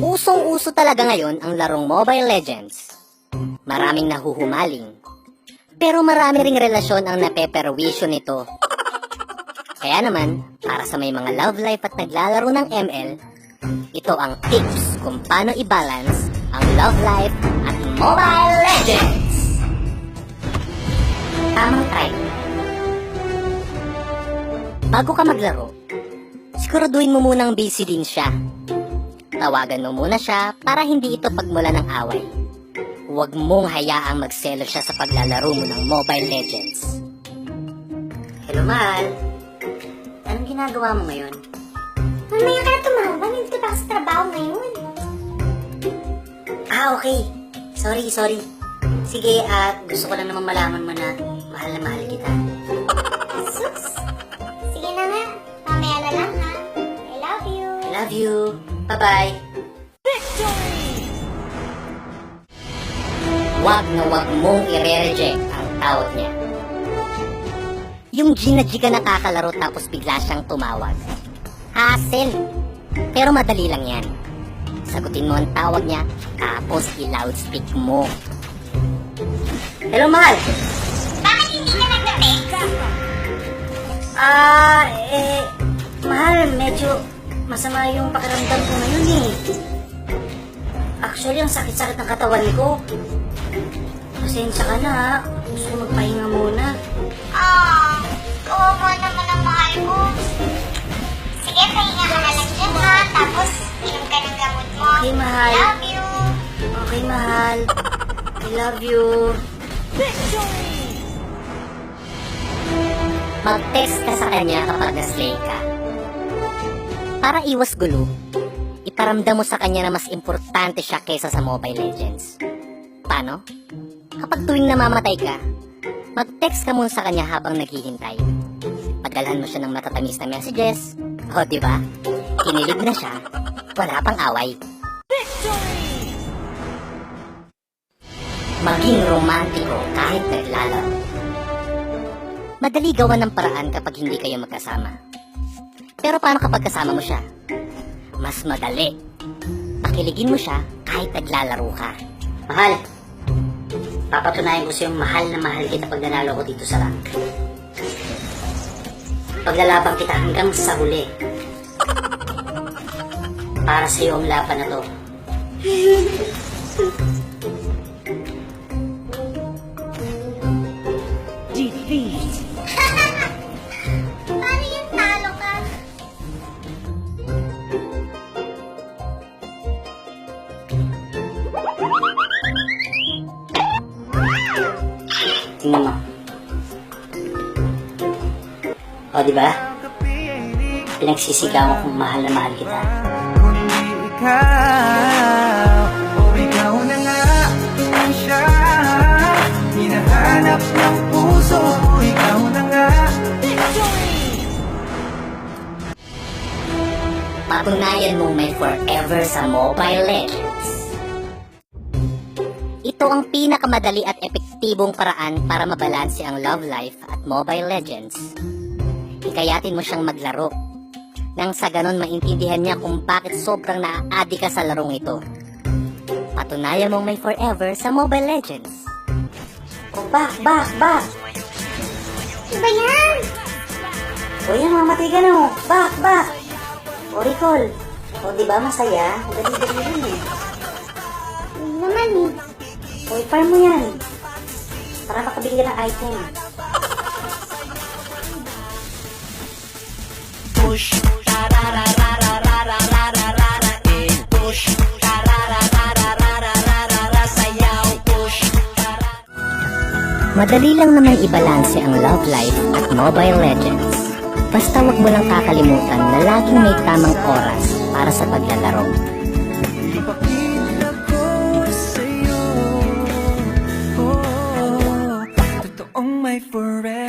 Usong-uso talaga ngayon ang larong Mobile Legends. Maraming nahuhumaling. Pero marami ring relasyon ang napeperwisyo nito. Kaya naman, para sa may mga love life at naglalaro ng ML, ito ang tips kung paano i-balance ang love life at Mobile Legends. Tamang time. Bago ka maglaro, siguraduhin mo munang busy din siya. Tawagan mo muna siya para hindi ito pagmula ng away. Huwag mong hayaang magselo siya sa paglalaro mo ng Mobile Legends. Hello, mahal. Anong ginagawa mo ngayon? Mamaya ka na tumawag, nandito pa sa trabaho ngayon. Okay. Sorry. Sige, gusto ko lang naman malaman mo na mahal kita. Sus! Sige na nga, mamaya na lang ha. I love you. I love you. Bye-bye. Wag na wag mong i-reject ang tawag niya. Yung G na G ka nakakalaro tapos bigla siyang tumawag. Hassle. Pero madali lang yan. Sagutin mo ang tawag niya, tapos i-loudspeak mo. Hello, mahal. Bakit hindi ka nag-text? Mahal, medyo masama yung pakiramdam ko ngayon eh. Actually, ang sakit-sakit ng katawan ko. Pasensya ka na ha. Gusto magpahinga muna. Kawawa naman ang mahal ko. Sige, pahinga ka na lang dyan ha. Tapos, inom ka ng gamot mo. Okay, mahal. Love you. Okay, mahal. I love you. Mag-text ka sa kanya kapag na-slay ka. Para iwas gulo, iparamdam mo sa kanya na mas importante siya kaysa sa Mobile Legends. Paano? Kapag tuwing namamatay ka, mag-text ka muna sa kanya habang naghihintay. Padalhan mo siya ng matatamis na messages. O, diba? Kinilig na siya. Wala pang away. Maging romantiko kahit naglalaro. Madali gawa ng paraan kapag hindi kayo magkasama. Pero paano kapag kasama mo siya? Mas madali. Pakiligin mo siya kahit naglalaro ka. Mahal, papatunayan ko sa iyong mahal na mahal kita pag nanalo ko dito sa rank. Paglalabang kita hanggang sa huli. Para sa iyo ang laban na to. Paano yung talo ka? Tingnan mo. O, diba? Pinagsisigawan kung mahal na mahal kita. Kung hindi ikaw, ikaw na nga ang siya. Hinahanap ng puso, ikaw na nga. Patunayan mong may forever sa Mobile Legends. Ito ang pinakamadali at epektibong paraan para mabalanse ang love life at Mobile Legends. Hikayatin mo siyang maglaro nang sa ganon maintindihan niya kung bakit sobrang naa-addict ka sa larong ito. Patunayan mong may forever sa Mobile Legends. O back! Ano ba yan? O yan, mamatay ka na o. Back! O recall. O diba masaya? Dali-dali yun eh. Hindi naman eh. O i-farm mo yan. Para makabili ka ng item. Push, tararararararararara, push, tarararararararara, sayaw, push, Madali lang naman ibalanse ang love life at Mobile Legends. Basta wag mo lang kakalimutan na laging may tamang oras para sa paglalaro. ipakita ko sa'yo. Totoong may forever.